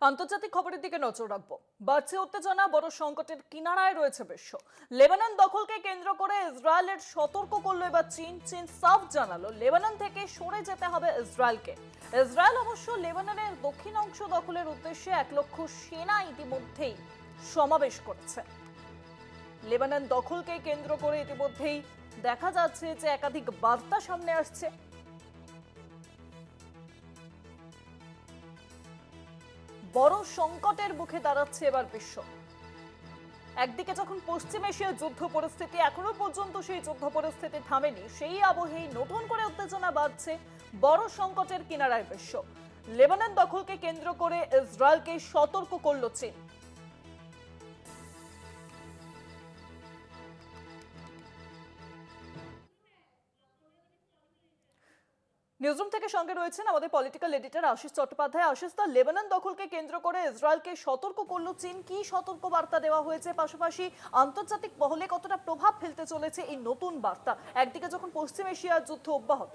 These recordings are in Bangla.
আন্তর্জাতিক খবরের দিকে নজর রাখবো। বাড়ছে উত্তেজনা, বড় সংকটের কিনারায় রয়েছে বিশ্ব। লেবানন দখলকে কেন্দ্র করে ইসরায়েলের সতর্ক করলো এবার চীন। চীন সাফ জানালো লেবানন থেকে সরে যেতে হবে ইসরায়েলকে। ইসরায়েল অবশ্য লেবাননের দক্ষিণ অংশ দখলের উদ্দেশ্যে 1,00,000 সেনা ইতিমধ্যেই সমাবেশ করেছে। লেবানন দখলকে কেন্দ্র করে ইতিমধ্যেই দেখা যাচ্ছে যে একাধিক বার্তা সামনে আসছে। বড় সংকটের মুখে দাঁড়াচ্ছে এবার বিশ্ব। একদিকে যখন পশ্চিম এশিয়ার যুদ্ধ পরিস্থিতি এখনো পর্যন্ত সেই যুদ্ধ পরিস্থিতি থামেনি, সেই আবহেই নতুন করে উত্তেজনা বাড়ছে। বড় সংকটের কিনারায় বিশ্ব। লেবানন দখলকে কেন্দ্র করে ইসরায়েলকে সতর্ক করল চীন। নিউজরুম থেকে সঙ্গে রয়েছেন আমাদের পলিটিক্যাল এডিটর আশিস চট্টোপাধ্যায়। আশিস, দা লেবানন দখলকে কেন্দ্র করে ইসরায়েলকে সতর্ক করল চীন, কি সতর্ক বার্তা দেওয়া হয়েছে? পাশাপাশি আন্তর্জাতিক মহলে কতটা প্রভাব ফেলতে চলেছে এই নতুন বার্তা, একদিকে যখন পশ্চিম এশিয়ার যুদ্ধ অব্যাহত?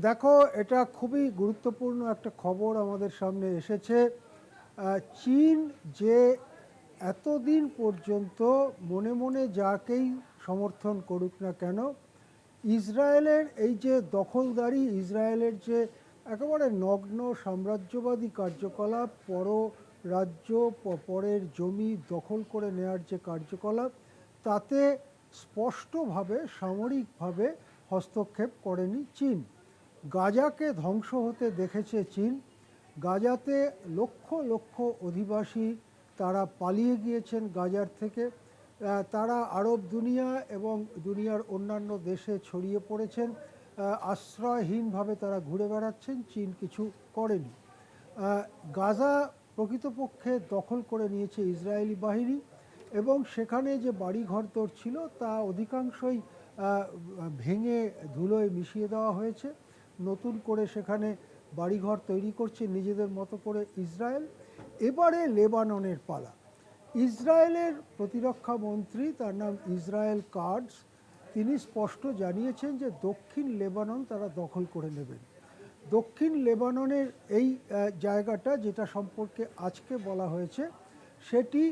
দেখো, এটা খুবই গুরুত্বপূর্ণ একটা খবর আমাদের সামনে এসেছে। চীন যে এতদিন পর্যন্ত মনে মনে যাকেই সমর্থন করুক না কেন, ইসরায়েলের এই যে দখলদারি, ইসরায়েলের যে একেবারে নগ্ন সাম্রাজ্যবাদী কার্যকলাপ, রাজ্য পরের জমি দখল করে নেওয়ার যে কার্যকলাপ, তাতে স্পষ্টভাবে সামরিকভাবে হস্তক্ষেপ করেনি চীন। গাজাকে ধ্বংস হতে দেখেছে চীন। গাজাতে লক্ষ লক্ষ অধিবাসী তারা পালিয়ে গিয়েছেন গাজার থেকে। তারা আরব দুনিয়া এবং দুনিয়ার অন্যান্য দেশে ছড়িয়ে পড়েছেন। আশ্রয়হীনভাবে তারা ঘুরে বেড়াচ্ছেন। চীন কিছু করেনি। গাজা প্রকৃতপক্ষে দখল করে নিয়েছে ইসরায়েলি বাহিনী, এবং সেখানে যে বাড়িঘরদোর ছিল তা অধিকাংশই ভেঙে ধুলোয় মিশিয়ে দেওয়া হয়েছে। নতুন করে সেখানে বাড়িঘর তৈরি করছে নিজেদের মতো করে ইসরায়েল। এবারে লেবাননের পালা। ইসরায়েলের প্রতিরক্ষা মন্ত্রী, তার নাম ইসরায়েল কাটজ, তিনি স্পষ্ট জানিয়েছেন যে দক্ষিণ লেবানন তারা দখল করে নেবেন। দক্ষিণ লেবাননের এই জায়গাটা যেটা সম্পর্কে আজকে বলা হয়েছে, সেটি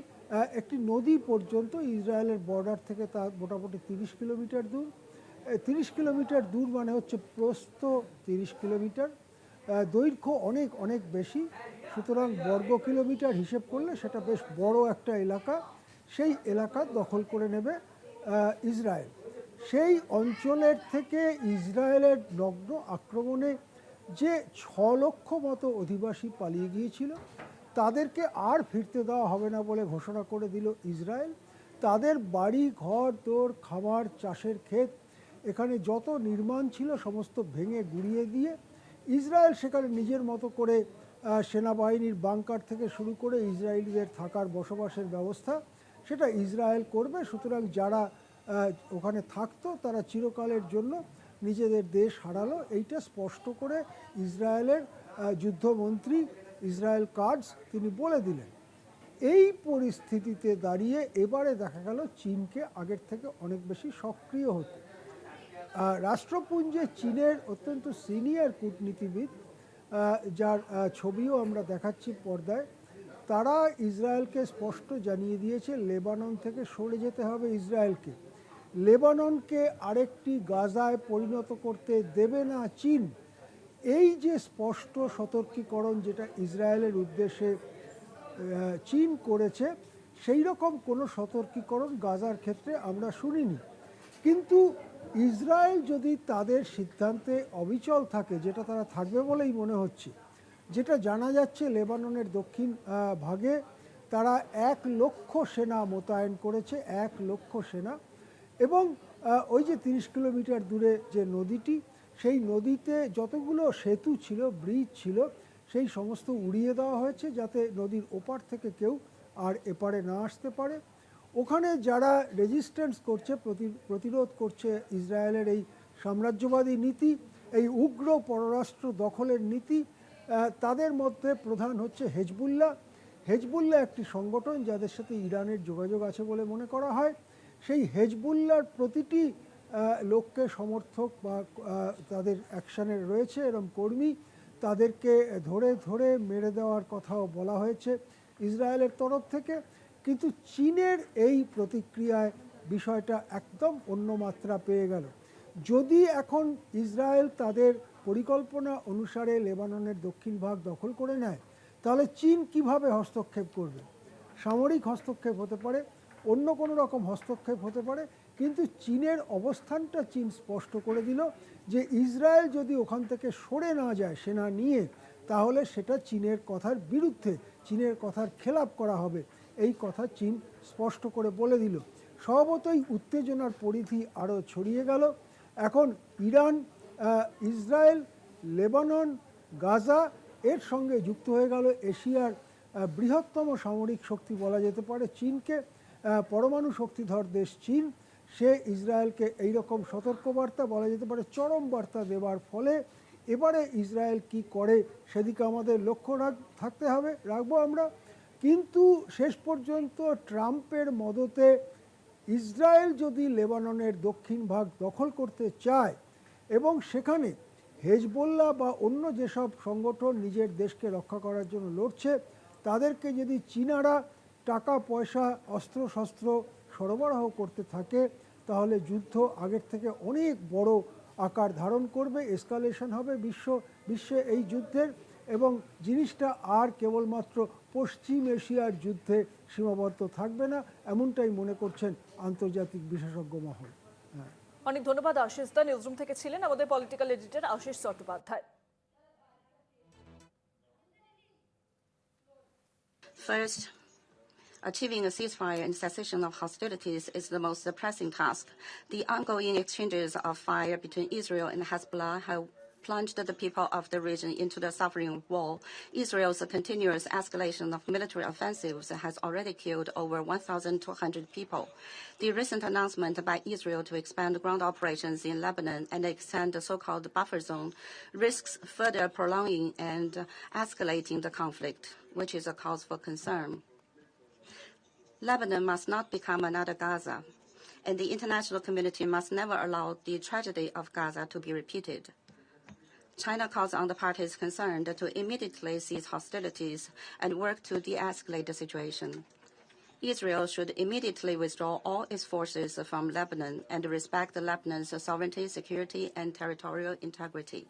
একটি নদী পর্যন্ত ইসরায়েলের বর্ডার থেকে তা মোটামুটি 30 কিলোমিটার দূর। 30 কিলোমিটার দূর মানে হচ্ছে প্রস্থ 30 কিলোমিটার, দৈর্ঘ্য অনেক অনেক বেশি। সুতরাং বর্গ কিলোমিটার হিসেব করলে সেটা বেশ বড় একটা এলাকা। সেই এলাকা দখল করে নেবে ইসরায়েল। সেই অঞ্চলের থেকে ইসরায়েলের নগ্ন আক্রমণে যে 6 লক্ষ মতো অধিবাসী পালিয়ে গিয়েছিল, তাদেরকে আর ফিরতে দেওয়া হবে না বলে ঘোষণা করে দিল ইসরায়েল। তাদের বাড়ি ঘর দোর, খামার, চাষের ক্ষেত, এখানে যত নির্মাণ ছিল সমস্ত ভেঙে গুঁড়িয়ে দিয়ে ইসরায়েল সেখানে নিজের মতো করে সেনাবাহিনীর বাংকার থেকে শুরু করে ইসরায়েলিদের থাকার বসবাসের ব্যবস্থা সেটা ইসরায়েল করবে। সুতরাং যারা ওখানে থাকতো তারা চিরকালের জন্য নিজেদের দেশ হারালো, এইটা স্পষ্ট করে ইসরায়েলের যুদ্ধমন্ত্রী ইসরায়েল কাটজ তিনি বলে দিলেন। এই পরিস্থিতিতে দাঁড়িয়ে এবারে দেখা গেল চীনকে আগের থেকে অনেক বেশি সক্রিয় হতে। রাষ্ট্রপুঞ্জে চীনের অত্যন্ত সিনিয়র কূটনীতিবিদ, যার ছবিও আমরা দেখাচ্ছি পর্দায়, তারা ইসরায়েলকে স্পষ্ট জানিয়ে দিয়েছে লেবানন থেকে সরে যেতে হবে ইসরায়েলকে। লেবাননকে আরেকটি গাজায় পরিণত করতে দেবে না চীন। এই যে স্পষ্ট সতর্কীকরণ যেটা ইসরায়েলের উদ্দেশ্যে চীন করেছে, সেই রকম কোনো সতর্কীকরণ গাজার ক্ষেত্রে আমরা শুনিনি। কিন্তু ইসরায়েল যদি তাদের সিদ্ধান্তে অবিচল থাকে, যেটা তারা থাকবে বলেই মনে হচ্ছে, যেটা জানা যাচ্ছে লেবাননের দক্ষিণ ভাগে তারা 1 লক্ষ সেনা মোতায়েন করেছে, 1 লক্ষ সেনা। এবং ওই যে 30 কিলোমিটার দূরে যে নদীটি, সেই নদীতে যতগুলো সেতু ছিল, ব্রিজ ছিল, সেই সমস্ত উড়িয়ে দেওয়া হয়েছে যাতে নদীর ওপার থেকে কেউ আর এপারে না আসতে পারে। ওখানে যারা রেজিস্ট্যান্স করছে, প্রতিরোধ করছে ইসরায়েলের এই সাম্রাজ্যবাদী নীতি, এই উগ্র পররাষ্ট্র দখলের নীতি, তাদের মধ্যে প্রধান হচ্ছে হেজবুল্লাহ। হেজবুল্লাহ একটি সংগঠন যাদের সাথে ইরানের যোগাযোগ আছে বলে মনে করা হয়। সেই হেজবুল্লাহর প্রতিটি লোককে সমর্থক বা তাদের অ্যাকশানের রয়েছে এরম কর্মী, তাদেরকে ধরে ধরে মেরে দেওয়ার কথাও বলা হয়েছে ইসরায়েলের তরফ থেকে। কিন্তু চীনের এই প্রতিক্রিয়ায় বিষয়টা একদম অন্য মাত্রা পেয়ে গেল। যদি এখন ইসরায়েল তাদের পরিকল্পনা অনুসারে লেবাননের দক্ষিণ ভাগ দখল করে নেয়, তাহলে চীন কিভাবে হস্তক্ষেপ করবে? সামরিক হস্তক্ষেপ হতে পারে, অন্য কোনো রকম হস্তক্ষেপ হতে পারে, কিন্তু চীনের অবস্থানটা চীন স্পষ্ট করে দিল যে ইসরায়েল যদি ওখান থেকে সরে না যায় সেনা নিয়ে, তাহলে সেটা চীনের কথার বিরুদ্ধে, চীনের কথার খেলাপ করা হবে, এই কথা চীন স্পষ্ট করে বলে দিল। স্বভাবতই উত্তেজনার পরিধি আরও ছড়িয়ে গেল। এখন ইরান, ইসরায়েল, লেবানন, গাজা এর সঙ্গে যুক্ত হয়ে গেল এশিয়ার বৃহত্তম সামরিক শক্তি বলা যেতে পারে চীনকে। পরমাণু শক্তিধর দেশ চীন, সে ইসরায়েলকে এইরকম সতর্কবার্তা বলা যেতে পারে চরম বার্তা দেওয়ার ফলে এবারে ইসরায়েল কি করে সেদিকে আমাদের লক্ষ্য রাখবো আমরা। কিন্তু শেষ পর্যন্ত ট্রাম্পের মদতে ইসরায়েল যদি লেবাননের দক্ষিণ ভাগ দখল করতে চায় এবং সেখানে হেজবোল্লাহ বা অন্য যেসব সংগঠন নিজের দেশকে রক্ষা করার জন্য লড়ছে তাদেরকে যদি চীনারা টাকা পয়সা অস্ত্রশস্ত্র সরবরাহ করতে থাকে, তাহলে যুদ্ধ আগের থেকে অনেক বড় আকার ধারণ করবে, এসকালেশন হবে বিশ্বে এই যুদ্ধের, এবং জিনিসটা আর কেবলমাত্র পশ্চিম এশিয়ার যুদ্ধে সীমাবদ্ধ থাকবে না, এমনটাই মনে করছেন আন্তর্জাতিক বিশেষজ্ঞ মহল। অনেক ধন্যবাদ আশিস দা। নিউজরুম থেকে ছিলেন আমাদের political editor Ashis Chattopadhyay. First, achieving a ceasefire and cessation of hostilities is the most pressing task. The ongoing exchanges of fire between Israel and Hezbollah have plunged the people of the region into the suffering war. Israel's continuous escalation of military offensives has already killed over 1,200 people. The recent announcement by Israel to expand ground operations in Lebanon and extend the so-called buffer zone risks further prolonging and escalating the conflict, which is a cause for concern. Lebanon must not become another Gaza, and the international community must never allow the tragedy of Gaza to be repeated. China calls on the parties concerned to immediately cease hostilities and work to de-escalate the situation. Israel should immediately withdraw all its forces from Lebanon and respect Lebanon's sovereignty, security, and territorial integrity.